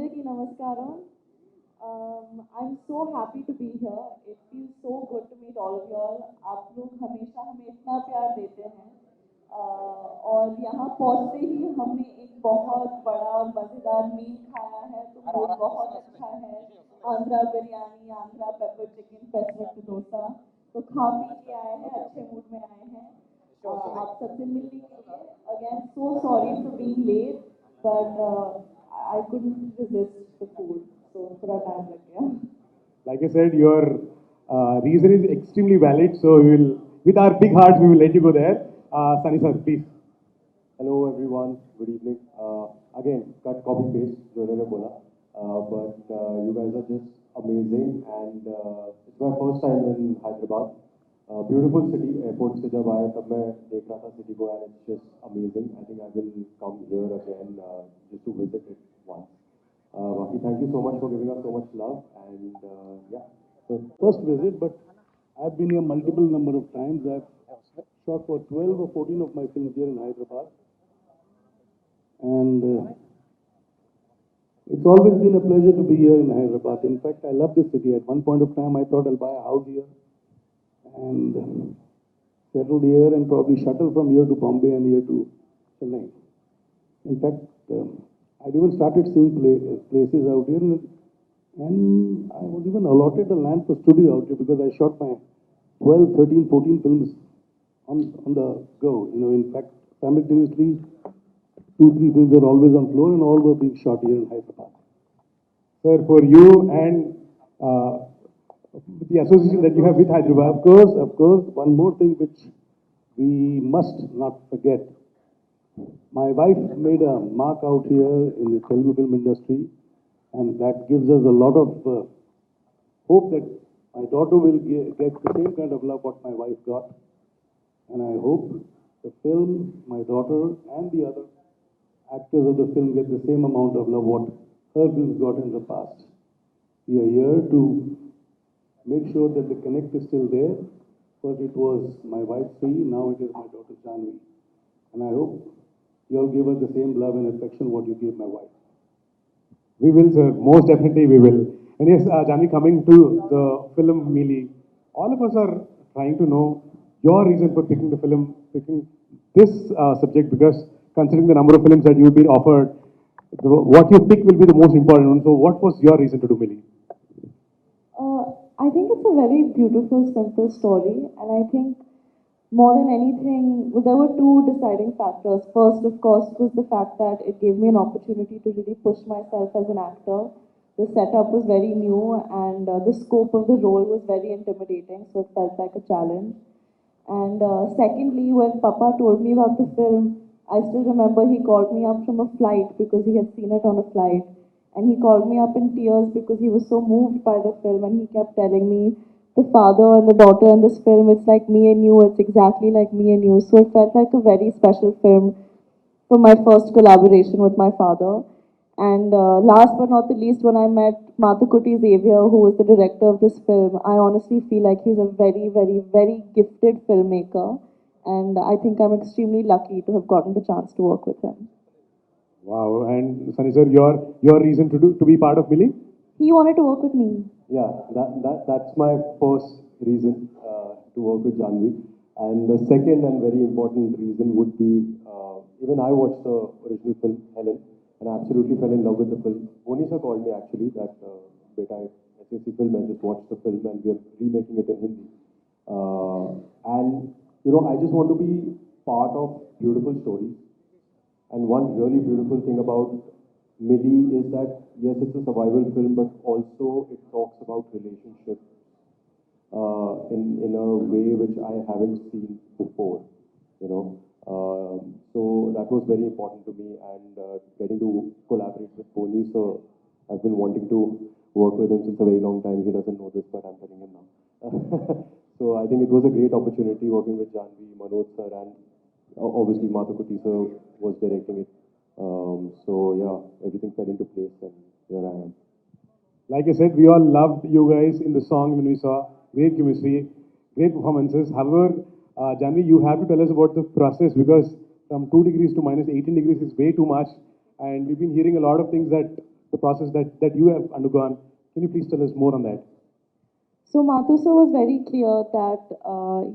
అందరికీ నమస్కారం. I'm so happy to be here. It feels so good to meet all of you all. आप लोग हमेशा हमें इतना प्यार देते हैं और यहाँ पहुँचते ही हमने एक बहुत बड़ा और मज़ेदार मील खाया है तो वो बहुत अच्छा है. Andhra biryani, Andhra pepper chicken, pesarattu dosa. तो खा पी के आए हैं, अच्छे मूड में आए हैं. आप सबसे मिलने के लिए again so sorry for being late but I couldn't resist the food, so थोड़ा टाइम लग गया. Like I said, your reason is extremely valid. So we will, with our big hearts, we will let you go there. Sunny sir, please. Hello everyone, good evening. Again, cut copy paste, जो इन्होंने बोला. But you guys are just amazing and it's my first time in Hyderabad. Beautiful city. Airport से जब आया तब मैं देख रहा था city को and it's just amazing. I think I will come here again just to visit it once. Baki, thank you so much for giving us so much love and yeah. So first visit, but I've been here multiple number of times. I've shot for 12 or 14 of my films here in Hyderabad. And it's always been a pleasure to be here in Hyderabad. In fact, I love this city. At one point of time, I thought I'll buy a house here and settle here and probably shuttle from here to Bombay and here to Chennai. In fact, I'd even started seeing places out here and I was even allotted a land for studio out here because I shot my 12, 13, 14 films on the go. You know, in fact, simultaneously, 2, 3 films were always on floor and all were being shot here in Hyderabad. Sir, for you and the association that you have with Hyderabad. Of course, one more thing which we must not forget. My wife made a mark out here in the Telugu film industry, and that gives us a lot of hope that my daughter will get the same kind of love what my wife got. And I hope the film, my daughter, and the other actors of the film get the same amount of love what her films got in the past. We are here to make sure that the connect is still there. First it was my wife Sri, now it is my daughter Janhvi. And I hope you all give her the same love and affection what you gave my wife. We will, sir. Most definitely we will. And yes, Janhvi, coming to the film Mili, all of us are trying to know your reason for picking the film, picking this subject, because considering the number of films that you've been offered, what you pick will be the most important one. So what was your reason to do Mili? I think it's a very beautiful, simple story, and I think more than anything, there were two deciding factors. First, of course, was the fact that it gave me an opportunity to really push myself as an actor. The setup was very new, and the scope of the role was very intimidating, so it felt like a challenge. And secondly, when Papa told me about the film, I still remember he called me up from a flight because he had seen it on a flight. And he called me up in tears because he was so moved by the film, and he kept telling me, the father and the daughter in this film, it's like me and you, it's exactly like me and you. So it felt like a very special film for my first collaboration with my father. And last but not the least, when I met Mathukutti Xavier, who was the director of this film, I honestly feel like he's a very, very, very gifted filmmaker. And I think I'm extremely lucky to have gotten the chance to work with him. Wow. And Sunny sir, your reason to be part of Mili? He wanted to work with me. Yeah, that's my first reason to work with Janhvi. And the second and very important reason would be, even I watched the original film, Helen, and I absolutely fell in love with the film. Oni sir called me actually that, beta, SAC film, I just watched the film and we are remaking it in Hindi. And, you know, I just want to be part of beautiful stories. And one really beautiful thing about Mili is that, yes, it's a survival film, but also it talks about relationships in a way which I haven't seen before, you know. So that was very important to me, and getting to collaborate with Pony, so I've been wanting to work with him since a very long time. He doesn't know this, but I'm telling him now. So I think it was a great opportunity working with Janhvi, Manoj sir, and obviously Mathukutti sir was directing it. So yeah, everything fell into place and here I am. Like I said, we all loved you guys in the song when we saw great chemistry, great performances. However, Janhvi, you have to tell us about the process, because from 2 degrees to minus 18 degrees is way too much. And we've been hearing a lot of things that the process that you have undergone. Can you please tell us more on that? So Matusa was very clear that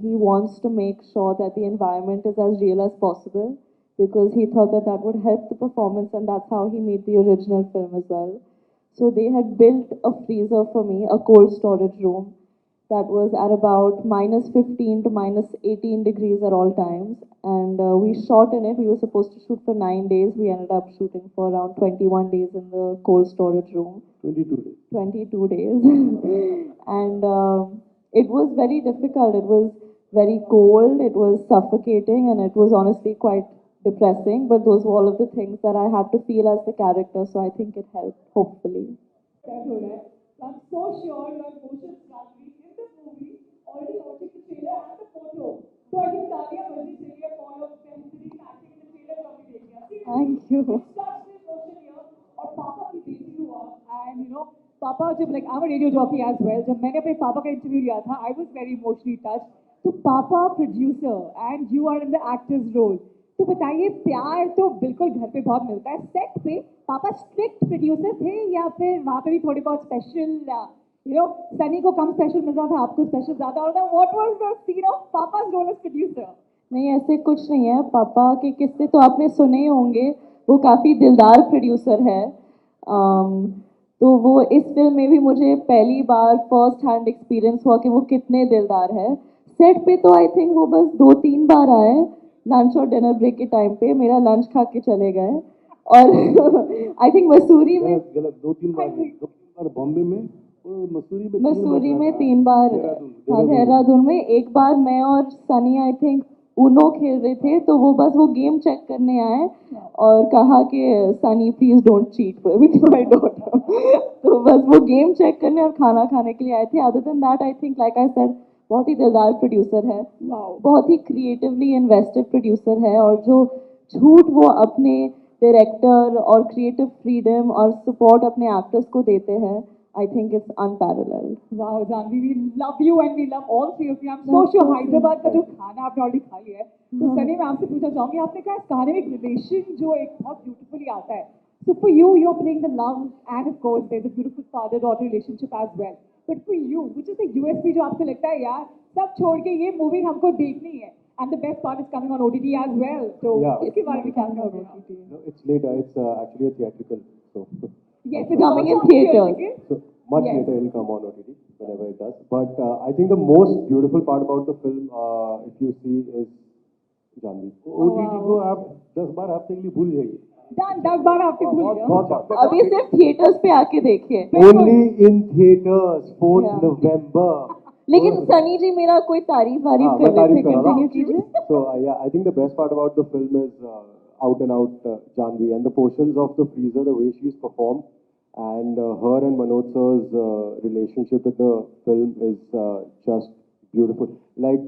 he wants to make sure that the environment is as real as possible because he thought that that would help the performance, and that's how he made the original film as well. So they had built a freezer for me, a cold storage room that was at about minus 15 to minus 18 degrees at all times. And we shot in it. We were supposed to shoot for 9 days. We ended up shooting for around 21 days in the cold storage room. 22 days. 22 days. And it was very difficult. It was very cold, it was suffocating, and it was honestly quite depressing. But those were all of the things that I had to feel as the character, so I think it helped, hopefully. That हो रहा है. So I'm so sure your emotions Janhvi in this movie already watching the trailer and the photo. So I think तालियां बजनी चाहिए for your beहतरीन acting in the trailer जो अभी देख लिया. Thank you. It's such an emotion here. और पापा की बेटी हुआ and you know पापा जब like I'm a radio jockey as well. जब मैंने अपने पापा का इंटरव्यू लिया था I was very emotionally touched. तो पापा producer and you are in the actor's role. तो बताइए प्यार तो बिल्कुल घर पे बहुत मिलता है सेट पे पापा स्ट्रिक्ट प्रोड्यूसर थे या फिर वहाँ पे भी थोड़ी बहुत स्पेशल यू नो सनी को कम स्पेशल मिल रहा था आपको स्पेशल ज्यादा हो रहा था what was the scene of papa's role as producer नहीं, ऐसे कुछ नहीं है. पापा के किस्से तो आपने सुने ही होंगे. वो काफ़ी दिलदार प्रोड्यूसर है. तो वो इस फिल्म में भी मुझे पहली बार फर्स्ट हैंड एक्सपीरियंस हुआ कि वो कितने दिलदार है. सेट पे तो आई थिंक वो बस 2-3 बार आए लंच और डिनर ब्रेक के टाइम पे. मेरा लंच खा के चले गए. और आई थिंक मसूरी में गलत 2-3 बार बॉम्बे में और मसूरी में 3 बार. हाँ, देहरादून में एक बार मैं और सनी आई थिंक ऊनो खेल रहे थे तो वो बस वो गेम चेक करने आए और कहा कि Sunny please don't cheat with my daughter. तो बस वो गेम चेक करने और खाना खाने के लिए आए थे. Other than that I think like I said बहुत ही दिलदार प्रोड्यूसर है. बहुत ही क्रिएटिवली इन्वेस्टेड प्रोड्यूसर है. और जो छूट वो अपने डायरेक्टर और क्रिएटिव फ्रीडम और सपोर्ट अपने एक्टर्स को देते हैं, I think it's unparalleled. Wow, Janhvi, we love you and we love all three of you. I'm so sure Hyderabad का जो खाना आपने ऑलरेडी खा लिया है. तो सनी मैं आपसे पूछना चाहूँगी आपने कहा इस कहानी में एक रिलेशन जो एक बहुत ब्यूटीफुली आता है. So for you, you're playing the love and of course there's a beautiful father-daughter relationship as well. But for you, which is the USP जो आपको लगता है यार सब छोड़ के ये मूवी हमको देखनी है. And the best part is coming on OTT as well. So इसके बारे में क्या कहोगे? No, it's later. It's actually a theatrical. So yes, it's coming in theaters. So much later it'll come on OTT whenever it does. But I think the most beautiful part about the film, if you see, is Janhvi. OTT को आप 10-12 हफ्ते के लिए भूल जाइए. 10-12 हफ्ते भूल गया. बहुत अभी सिर्फ थिएटर्स पे आके देखिए. Only in theaters, 4th November. लेकिन सनी जी मेरा कोई तारीफ कर रहे थे. कंटिन्यू कीजिए. So yeah, I think the best part about the film is out and out Janhvi and the portions of the freezer, the way she's performed, and her and Manoj sir's relationship with the film is just beautiful. Like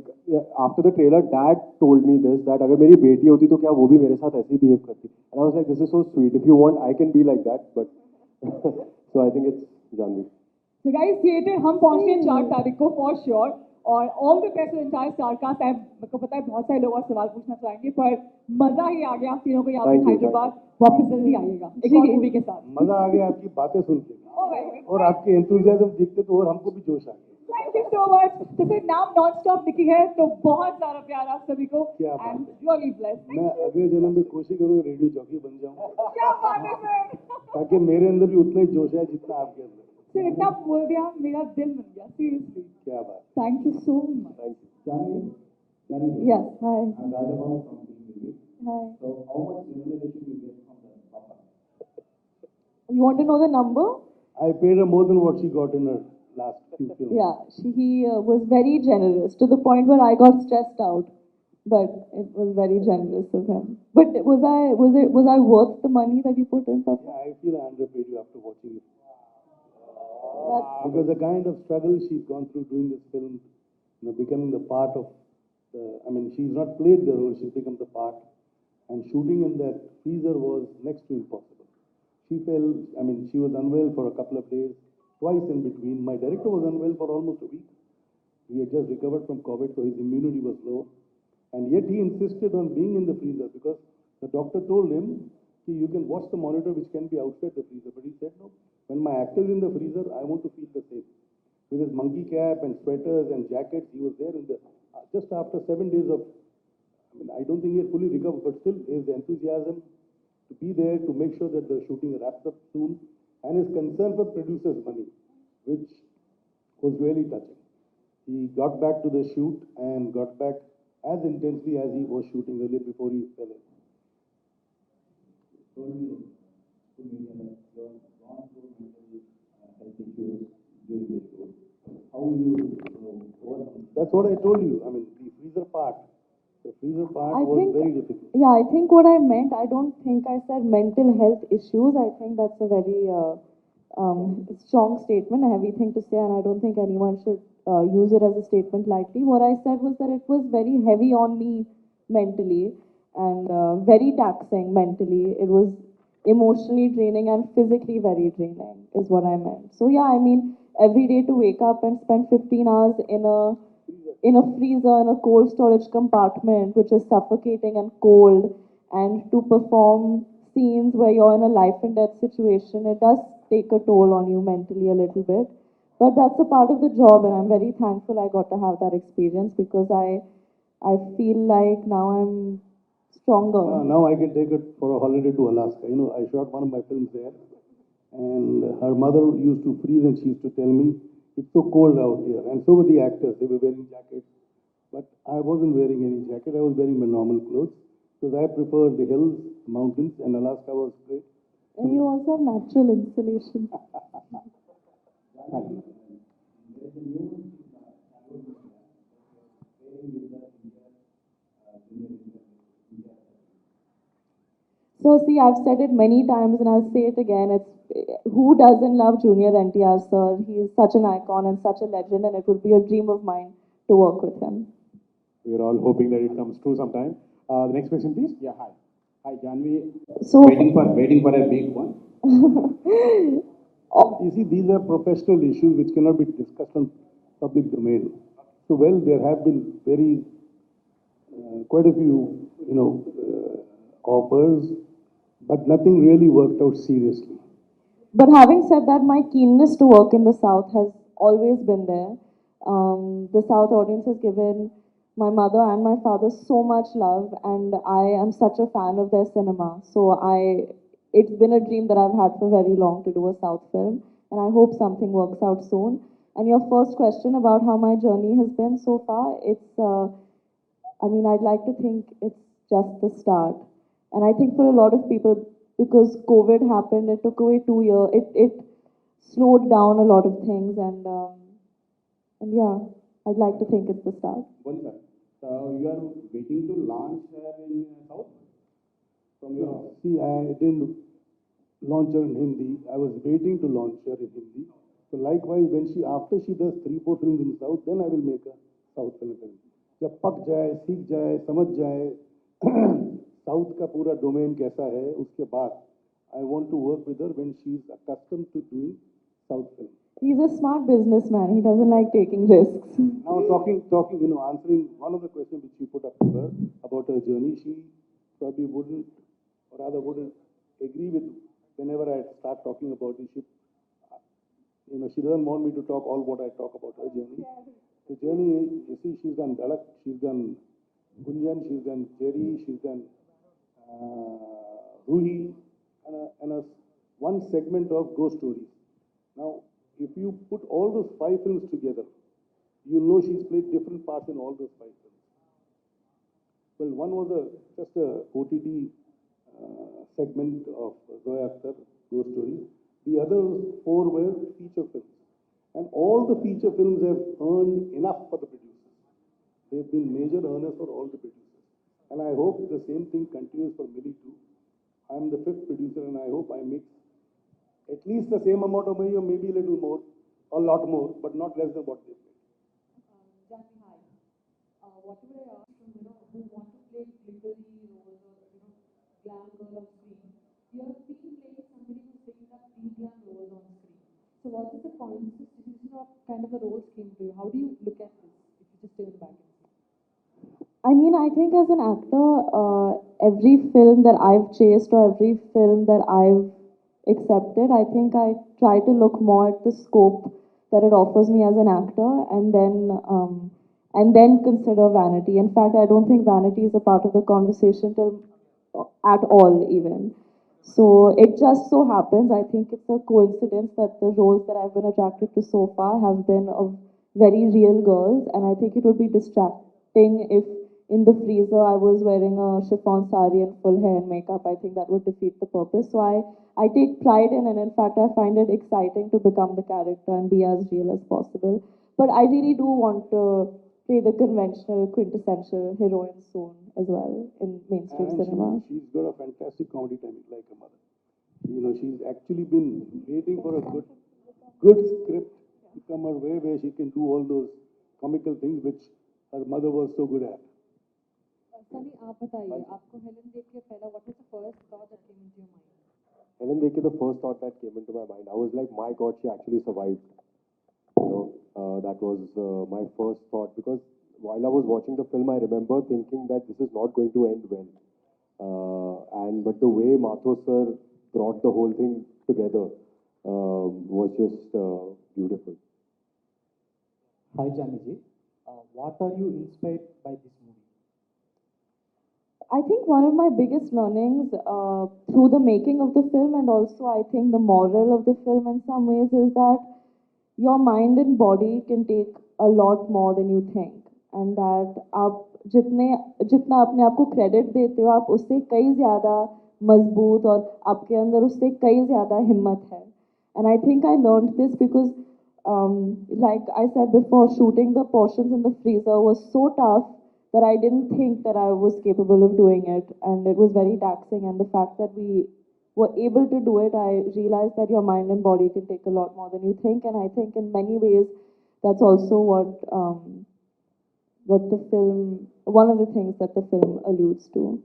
after the trailer, Dad told me this that अगर मेरी बेटी होती तो क्या वो भी मेरे साथ ऐसे ही behave करती. And I was like, this is so sweet. If you want, I can be like that. But so I think it's Janhvi. So guys, theater हम पहुंचते हैं 4 तारीख को for sure. और all the best entire star cast है. मेरे को पता है बहुत सारे लोग और सवाल पूछना चाहेंगे पर मजा ही आ गया आप तीनों को यहाँ पे हैदराबाद. वापस जल्दी आइएगा एक और मूवी के साथ. मजा आ गया आपकी बातें सुन के और आपके एंथुसियाज्म देखते तो और हमको भी जोश आ गया. Thank you so much. तो फिर नाम नॉन स्टॉप लिखी है तो बहुत सारा प्यार आप सभी को. And really blessed. मैं अगले जन्म में कोशिश करूंगा रेडियो जॉकी बन जाऊं. क्या बात है सर. ताकि मेरे अंदर भी उतना ही जोश है जितना आपके अंदर. सर इतना बोल दिया मेरा दिल मिल गया सीरियसली. क्या बात. Thank you so much. Thank you. Janhvi, Yes, hi. I'm Rajabam from MILI. Hi. So how much remuneration you get from the papa? You want to know the number? I paid her more than what she got in her last few films. Yeah, he was very generous to the point where I got stressed out. But it was very generous of him. But was I worth the money that you put in, Papa? Yeah, I feel I underpaid you after watching it. That's, Because the kind of struggle she's gone through doing this film, you know, becoming the part of she's not played the role, she's become the part. And shooting in that freezer was next to impossible. She she was unwell for a couple of days, twice in between. My director was unwell for almost a week. He had just recovered from COVID, so his immunity was low. And yet he insisted on being in the freezer because the doctor told him You can watch the monitor which can be outside the freezer. But he said, no, when my actor is in the freezer, I want to feel the same. With his monkey cap and sweaters and jackets, he was there in the, just after 7 days of, I mean, I don't think he had fully recovered, but still his enthusiasm to be there to make sure that the shooting wraps up soon, and his concern for producers' money, which was really touching. He got back to the shoot and got back as intensely as he was shooting earlier before he fell in. Told me to me that you have gone through mental health issues during the shoot. How you overcome? That's what I told you. I mean, the freezer part was very difficult. Yeah, I think what I meant, I don't think I said mental health issues. I think that's a very strong statement, a heavy thing to say, and I don't think anyone should use it as a statement lightly. What I said was that it was very heavy on me mentally and very taxing mentally. It was emotionally draining and physically very draining, is what I meant. So, yeah, I mean, every day to wake up and spend 15 hours in a freezer, in a cold storage compartment, which is suffocating and cold, and to perform scenes where you're in a life and death situation, it does take a toll on you mentally a little bit. But that's a part of the job, and I'm very thankful I got to have that experience because I feel like now I'm stronger. Now I can take it for a holiday to Alaska. You know, I shot one of my films there, and her mother used to freeze, and she used to tell me, it's so cold out here. And so were the actors. They were wearing jackets. But I wasn't wearing any jacket. I was wearing my normal clothes because I prefer the hills, mountains, and Alaska was great. And you also have natural insulation. There is a new pairing with the India. So see, I've said it many times and I'll say it again. It's who doesn't love Junior NTR, sir? He is such an icon and such a legend, and it would be a dream of mine to work with him. We are all hoping that it comes true sometime. The next question, please. Yeah, hi. Hi, Janhvi. So Waiting for a big one. You see, these are professional issues which cannot be discussed on public domain. So, well, there have been quite a few, offers, but nothing really worked out seriously. But having said that, my keenness to work in the South has always been there. The South audience has given my mother and my father so much love, and I am such a fan of their cinema. So it's been a dream that I've had for very long to do a South film, and I hope something works out soon. And your first question about how my journey has been so far, I mean, I'd like to think it's just the start. And I think for a lot of people, because COVID happened, it took away 2 years. It slowed down a lot of things, and yeah, I'd like to think it's the start. One sir. So you are waiting to launch in South from your. See, I didn't launch her in Hindi. I was waiting to launch her in Hindi. So likewise, after she does 3-4 films in South, then I will make a South film. जब पक जाए, सीख जाए, समझ जाए, South का पूरा domain कैसा है, उसके बाद I want to work with her when she is accustomed to doing South film. He's a smart businessman. He doesn't like taking risks. Now talking, answering one of the questions which you put up to her about her journey, she probably wouldn't, or rather wouldn't agree with whenever I start talking about it. She doesn't want me to talk all what I talk about her journey. The journey, you see, she's done Dalak, she's done Gunjan, she's done Jerry, she's done Ruhi, and one segment of Ghost Stories. Now, if you put all those 5 films together, you'll know she's played different parts in all those 5 films. Well, one was just a OTT segment of Zoya Akhtar, Ghost Stories. The other 4 were feature films. And all the feature films have earned enough for the producers. They've been major earners for all the producers. And I hope the same thing continues for Mili too. I'm the 5th producer, and I hope I make at least the same amount of money, or maybe a little more, a lot more, but not less than what they've made. Janhvi, hi. What would I ask from, who want to play glittery roles or, glam girl on screen? You have been playing somebody who's taking up glam roles on screen. So what is the conscious decision of kind of the roles came to you? How do you look at this if you just turn back and see? I mean, I think as an actor, every film that I've chased or every film that I've accepted, I think I try to look more at the scope that it offers me as an actor, and then consider vanity. In fact, I don't think vanity is a part of the conversation till at all even. So it just so happens, I think it's a coincidence that the roles that I've been attracted to so far have been of very real girls, and I think it would be distracting if in the freezer I was wearing a chiffon sari and full hair and makeup. I think that would defeat the purpose. So I take pride in, and in fact I find it exciting to become the character and be as real as possible. But I really do want to play the conventional, quintessential heroine soon as well in mainstream And cinema. she's got a fantastic comedy timing, like a mother. You know, she's actually been waiting for a good script to come her way where she can do all those comical things which her mother was so good at. Sunny आप बताइए आपको Helen देख के पहला what was the first thought that came into your mind? Helen Dekhe, the first thought that came into my mind, I was like, my God, she actually survived. You know, that was my first thought, because while I was watching the film, I remember thinking that this is not going to end well. But the way Matho sir brought the whole thing together was just beautiful. Hi, Janhvi. What are you inspired by this movie? I think one of my biggest learnings through the making of the film, and also I think the moral of the film in some ways, is that your mind and body can take a lot more than you think, and that आप जितना अपने आप को credit देते हो, आप उससे कई ज़्यादा मजबूत और आपके अंदर उससे कई ज़्यादा हिम्मत है. And I think I learned this because, like I said before, shooting the portions in the freezer was so tough that I didn't think that I was capable of doing it, and it was very taxing. And the fact that we were able to do it, I realized that your mind and body can take a lot more than you think. And I think in many ways, that's also what the film, one of the things that the film alludes to.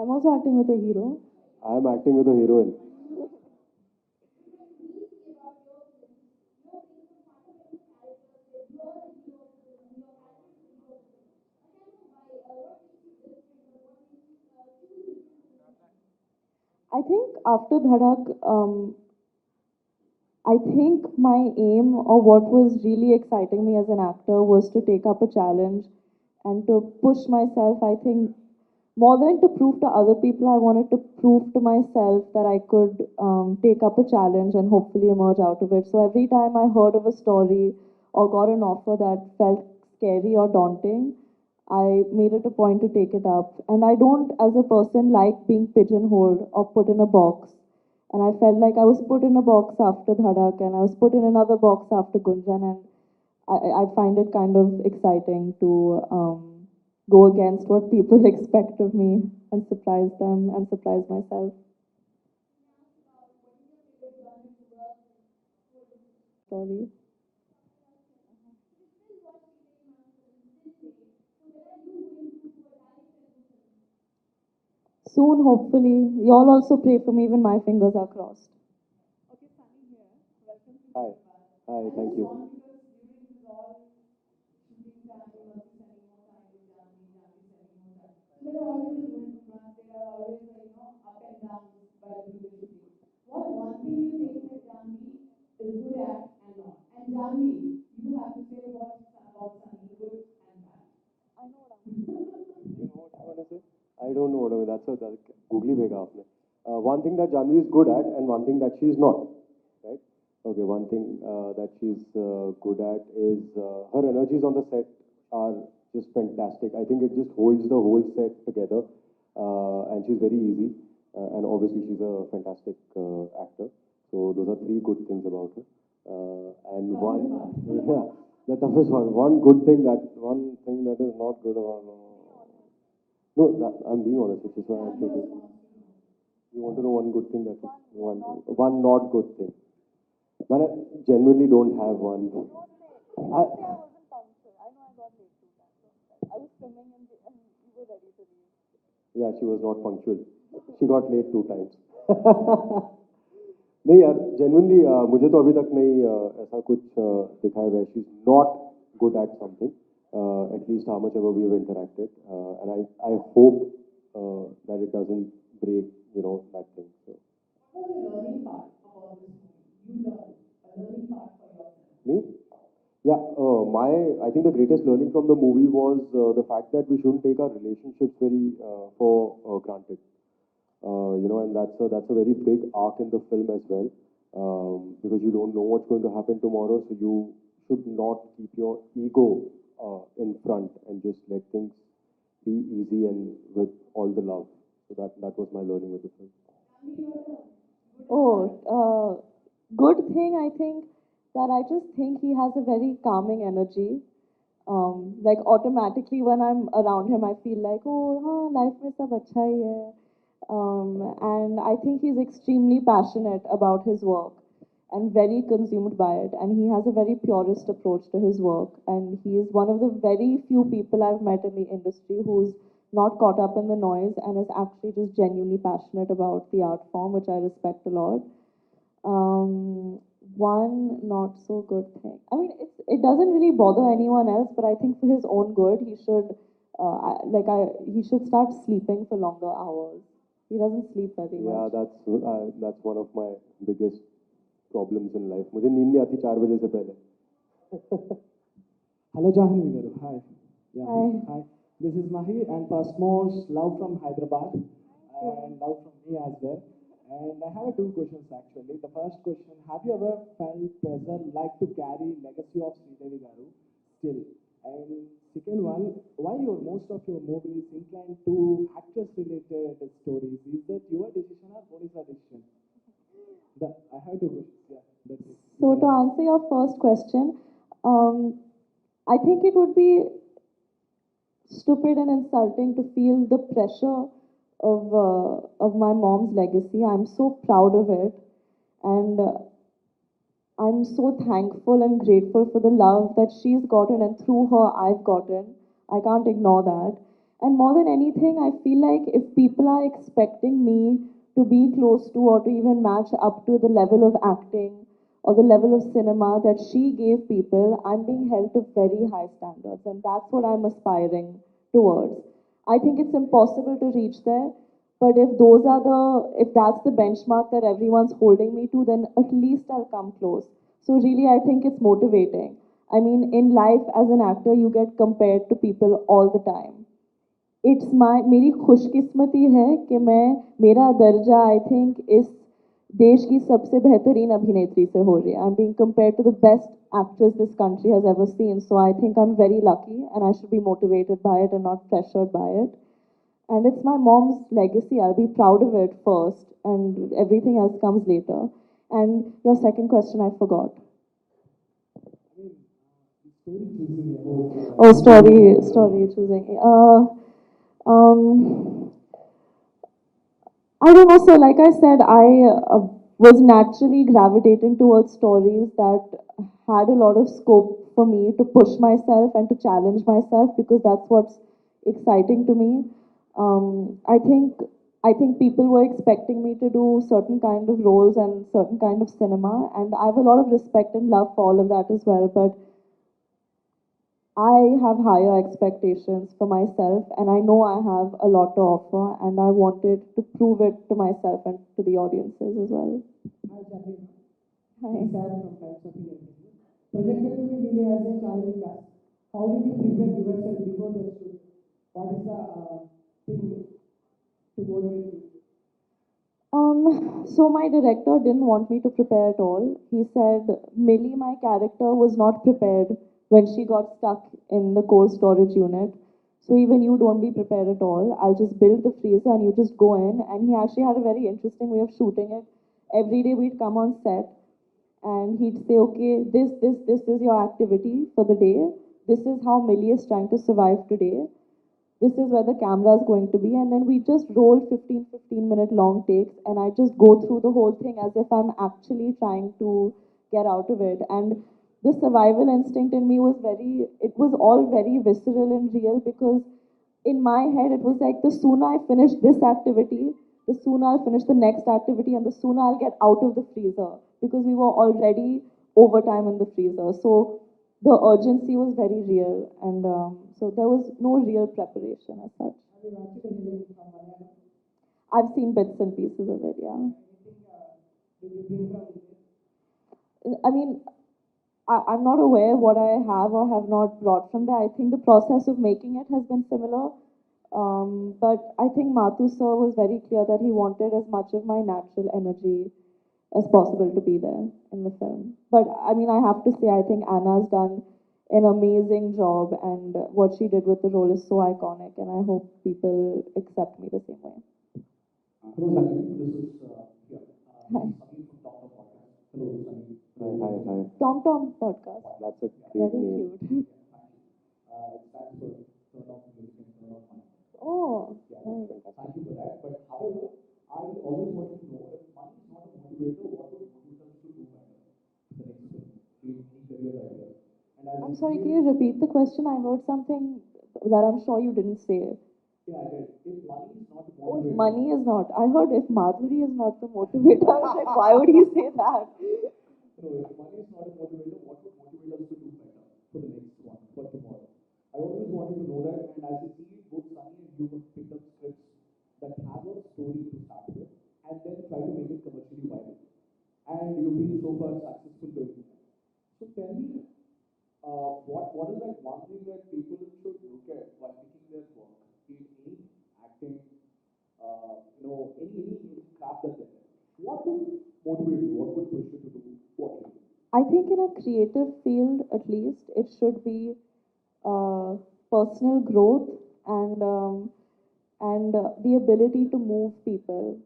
I'm also acting with a hero. I am acting with a heroine. I think after Dhadak, I think my aim, or what was really exciting me as an actor, was to take up a challenge and to push myself. I think more than to prove to other people, I wanted to prove to myself that I could take up a challenge and hopefully emerge out of it. So every time I heard of a story or got an offer that felt scary or daunting, I made it a point to take it up. And I don't, as a person, like being pigeonholed or put in a box. And I felt like I was put in a box after Dhadak, and I was put in another box after Gunjan, and I find it kind of exciting to go against what people expect of me and surprise them and surprise myself. Sorry. Soon, hopefully. You all also pray for me, even my fingers are crossed. Okay, Sunny here. Welcome to Hi. Hi, thank you. So there are always there are always up and downs while doing the shooting. What one thing you think that Janhvi is good at and not? And Janhvi, you have to say about Sunny, good and bad. You know what I want to say? I don't know what I mean. That's googly bhega aapne. One thing that Janhvi is good at, and one thing that she's not. Right? Okay, one thing that she's good at is her energies on the set are just fantastic. I think it just holds the whole set together, and she's very easy. And obviously, she's a fantastic actor. So those are three good things about her. And one, yeah, the toughest one. One thing that is not good about her. No, I'm being honest, which is why I'm taking. You want to know one good thing that is one not good thing. But I genuinely don't have one. I I was filming and you were ready to leave. Yeah, she was not punctual. she got late 2 times. नहीं यार, genuinely मुझे तो अभी तक नहीं ऐसा कुछ दिखा है where she's not good at something. At least how much ever we have interacted, and I hope that it doesn't break, you know, that thing. So. What was the learning part about this movie? You learned a learning part for yourself. Me? Yeah, I think the greatest learning from the movie was the fact that we shouldn't take our relationships very for granted. You know, and that's a very big arc in the film as well, because you don't know what's going to happen tomorrow, so you should not keep your ego in front and just let things be easy and with all the love. So that was my learning with the film. Oh, good thing I think that I just think he has a very calming energy. Like automatically when I'm around him, I feel like, oh, हाँ, life में सब अच्छा ही है. And I think he's extremely passionate about his work and very consumed by it. And he has a very purist approach to his work. And he is one of the very few people I've met in the industry who's not caught up in the noise and is actually just genuinely passionate about the art form, which I respect a lot. One not so good thing. I mean, it doesn't really bother anyone else, but I think for his own good, he should he should start sleeping for longer hours. He doesn't sleep very Yeah, much. that's one of my biggest problems in life. मुझे नींद नहीं आती 4 बजे से पहले. Hello, Jahnavi Kapoor. Hi. Yeah. Hi. Hi. This is Mahi, and first most love from Hyderabad, and love from me as well. And I have 2 questions actually. The first question: have you ever felt pressure like to carry legacy of Sridevi Garu still? And second one: why most of your movies inclined to actress-related stories? Is that your decision or producer decision? I have 2 questions. Yeah, that's it. So to answer your first question, I think it would be stupid and insulting to feel the pressure of my mom's legacy. I'm so proud of it, and I'm so thankful and grateful for the love that she's gotten, and through her I've gotten. I can't ignore that. And more than anything, I feel like if people are expecting me to be close to or to even match up to the level of acting or the level of cinema that she gave people, I'm being held to very high standards, and that's what I'm aspiring towards. I think it's impossible to reach there, but if that's the benchmark that everyone's holding me to, then at least I'll come close. So really, I think it's motivating. I mean, in life as an actor, you get compared to people all the time. मेरी खुशकिस्मती है कि मेरा दर्जा I think इस देश की सबसे बेहतरीन अभिनेत्री से हो रही है. I'm being compared to the best actress this country has ever seen. So I think I'm very lucky and I should be motivated by it and not pressured by it. And it's my mom's legacy. I'll be proud of it first and everything else comes later. And your second question, I forgot. Oh, story choosing. I don't know. So, like I said, I was naturally gravitating towards stories that had a lot of scope for me to push myself and to challenge myself because that's what's exciting to me. I think people were expecting me to do certain kind of roles and certain kind of cinema, and I have a lot of respect and love for all of that as well. But I have higher expectations for myself, and I know I have a lot to offer, and I wanted to prove it to myself and to the audiences as well. Hi, Jahnavi. Hi. Sam from Times of India. Projected to be Mili as a challenging cast. How did you prepare yourself before the shoot? What is the thing to motivate you? So my director didn't want me to prepare at all. He said Millie, my character, was not prepared when she got stuck in the cold storage unit. So even you don't be prepared at all. I'll just build the freezer and you just go in. And he actually had a very interesting way of shooting it. Every day we'd come on set and he'd say, okay, this is your activity for the day. This is how Millie is trying to survive today. This is where the camera is going to be, and then we just roll 15-minute long takes, and I just go through the whole thing as if I'm actually trying to get out of it. And the survival instinct in me it was all very visceral and real, because in my head it was like the sooner I finish this activity, the sooner I'll finish the next activity and the sooner I'll get out of the freezer because we were already overtime in the freezer. So the urgency was very real, and so there was no real preparation as such. I've seen bits and pieces of it, yeah. I mean, I'm not aware what I have or have not brought from there. I think the process of making it has been similar. But I think Mathu sir was very clear that he wanted as much of my natural energy as possible to be there in the film. But I mean, I have to say, I think Anna's done an amazing job, and what she did with the role is so iconic, and I hope people accept me the same way. Hello, Janhvi. This is here. Hi. This is Sunny from Doctor Podcast. Hello, Sunny. Hi. Tom Tom podcast. That's a great Very name. cute. It stands for Turn Off Music and Turn Off Money. Oh, Yeah, nice. thank you for that. But however, I always wanted to know if money is not a motivator, what would motivate us to do better the next film, be it any career idea? And as I'm we sorry, see can it, you repeat the question? I heard something that I'm sure you didn't say. yeah, I did. If money is not a Oh, if motivator, money is not. I heard if Madhuri is not the motivator. I was like, why would he say that? no, if money is not a motivator, what would motivate us to do better for the next one, for tomorrow? I always wanted to know that, and as you see, both Sunny and you have picked up scripts that have a story to start with, and then try to make it commercially viable. And you've been so far successful doing it. So tell me, what is that one thing that people should look at while picking their work? Be it any acting, any craft that they're in. What would motivate you? What would push you to do what you do? I think in a creative field, at least, it should be personal growth and the ability to move people.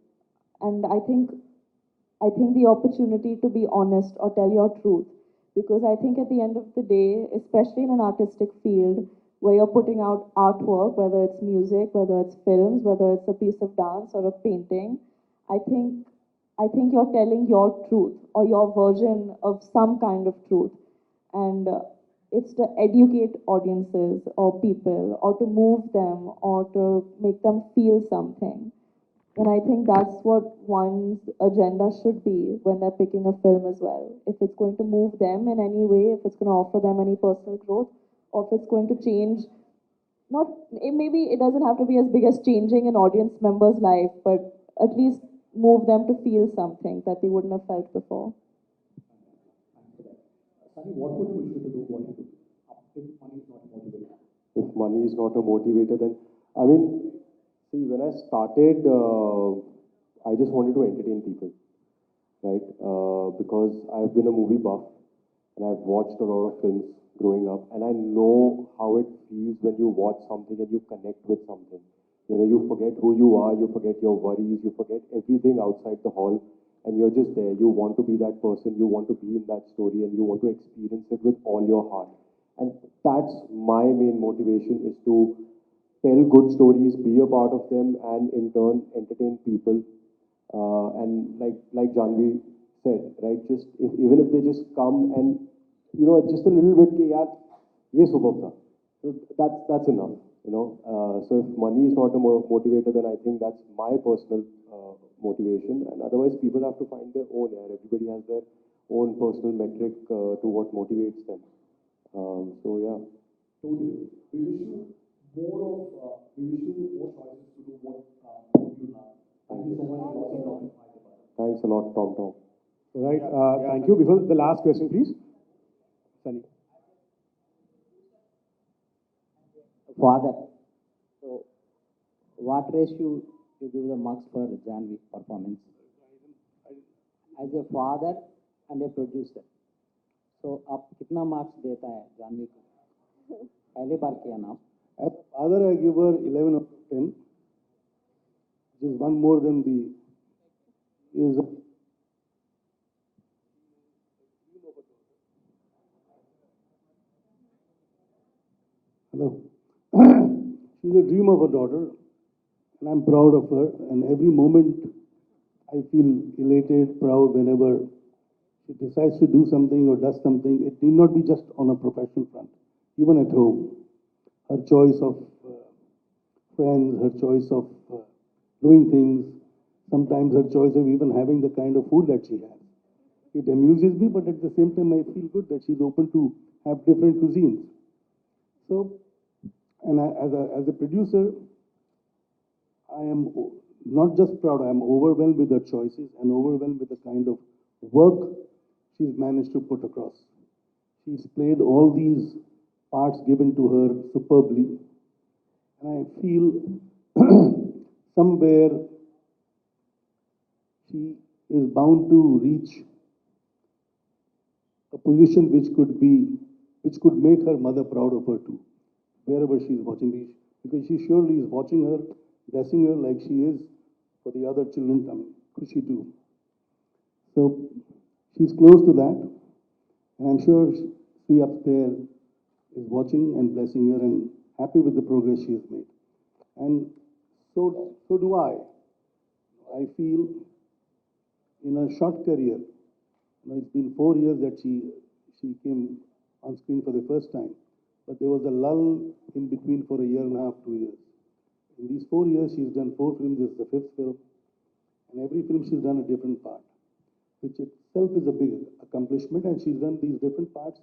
And I think the opportunity to be honest or tell your truth. Because I think at the end of the day, especially in an artistic field where you're putting out artwork, whether it's music, whether it's films, whether it's a piece of dance or a painting, I think I think you're telling your truth or your version of some kind of truth. And it's to educate audiences or people or to move them or to make them feel something. And I think that's what one's agenda should be when they're picking a film as well. If it's going to move them in any way, if it's going to offer them any personal growth, or if it's going to change, not maybe it doesn't have to be as big as changing an audience member's life, but at least move them to feel something that they wouldn't have felt before. Thanks for that. Sunny, what would push you to do what you do? If money is not motivated. If money is not a motivator, then I mean, see, when I started, I just wanted to entertain people, right? Because I've been a movie buff and I've watched a lot of films growing up, and I know how it feels when you watch something and you connect with something. You know, you forget who you are, you forget your worries, you forget everything outside the hall, and you're just there. You want to be that person, you want to be in that story, and you want to experience it with all your heart. And that's my main motivation, is to tell good stories, be a part of them, and in turn entertain people. And like Janhvi said, right? Just even if they just come and just a little bit, कि यार ये superb था. So that's enough. So if money is not a motivator, then I think that's my personal motivation. And otherwise, people have to find their own. Yeah, everybody has their own personal metric to what motivates them. So yeah. Totally. We wish you more choices to do what you love. Thank you so much for Thank you. talking. Thanks a lot, Tom Tom. Right. Thank you. Before the last question, please. Sunny. Father. So, what ratio you give the marks for Janhvi performance? As a father and a producer, so आप कितना marks देता है जानवी को? पहली बार किया ना? As a father, I give her 11 out of 10, which is one more than the is hello. She's a dream of a daughter, and I'm proud of her. And every moment, I feel elated, proud whenever she decides to do something or does something. It need not be just on a professional front, even at home. Her choice of friends, her choice of doing things, sometimes her choice of even having the kind of food that she has. It amuses me, but at the same time, I feel good that she's open to have different cuisines. So, and as a producer, I am not just proud, I am overwhelmed with her choices and overwhelmed with the kind of work she's managed to put across. She's played all these parts given to her superbly. And I feel somewhere she is bound to reach a position which could make her mother proud of her too, wherever she is watching these, because she surely is watching her, blessing her like she is for the other children, I mean, Kushi too. So she's close to that, and I'm sure she up there is watching and blessing her and happy with the progress she has made. And so do I. I feel in a short career, it's been 4 years that she came on screen for the first time, but there was a lull in between for a year and a half, 2 years. In these 4 years, she's done 4 films. This is the 5th film, and every film she's done a different part, which itself is a big accomplishment. And she's done these different parts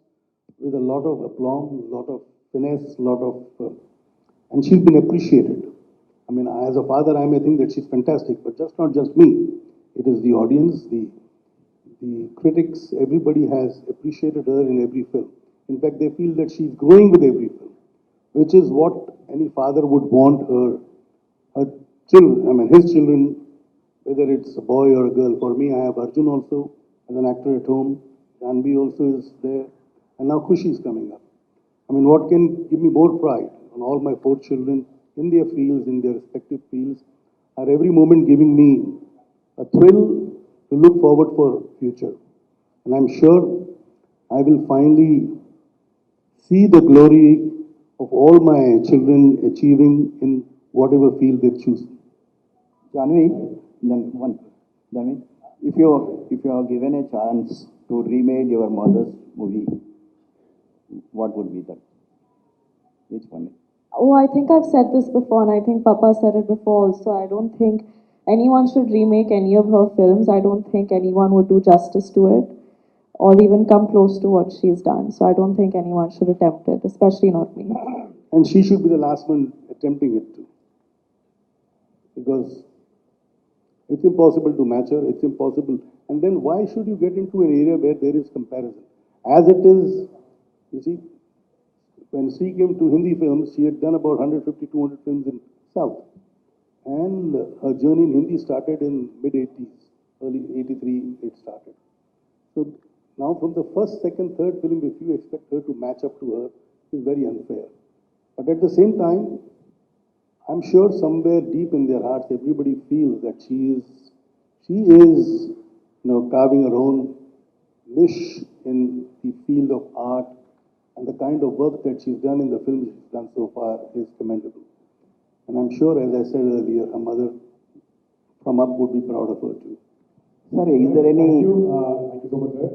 with a lot of aplomb, a lot of finesse, and she's been appreciated. I mean, as a father, I may think that she's fantastic, but not just me. It is the audience, the critics, everybody has appreciated her in every film. In fact, they feel that she's growing with every film, which is what any father would want her children, I mean, his children, whether it's a boy or a girl. For me, I have Arjun also as an actor at home. Janhvi also is there. And now Kushi is coming up. I mean, what can give me more pride on all my 4 children in their fields, in their respective fields, are every moment giving me a thrill to look forward for future. And I'm sure I will finally see the glory of all my children achieving in whatever field they choose. Janhvi, if you are given a chance to remake your mother's movie, what would be that? Which one? Oh, I think I've said this before, and I think Papa said it before also. I don't think anyone should remake any of her films. I don't think anyone would do justice to it or even come close to what she's done. So I don't think anyone should attempt it, especially not me. And she should be the last one attempting it too. Because it's impossible to match her, it's impossible. And then why should you get into an area where there is comparison? As it is, you see, when she came to Hindi films, she had done about 150, 200 films in South. And her journey in Hindi started in mid-80s, early 83 it started. So now from the first, second, third film, if you expect her to match up to her, is very unfair. But at the same time, I'm sure somewhere deep in their hearts, everybody feels that she is, carving her own niche in the field of art, and the kind of work that she's done in the films she's done so far is commendable. And I'm sure, as I said earlier, her mother from up would be proud of her too. Sir, is there any... Thank you so much, sir.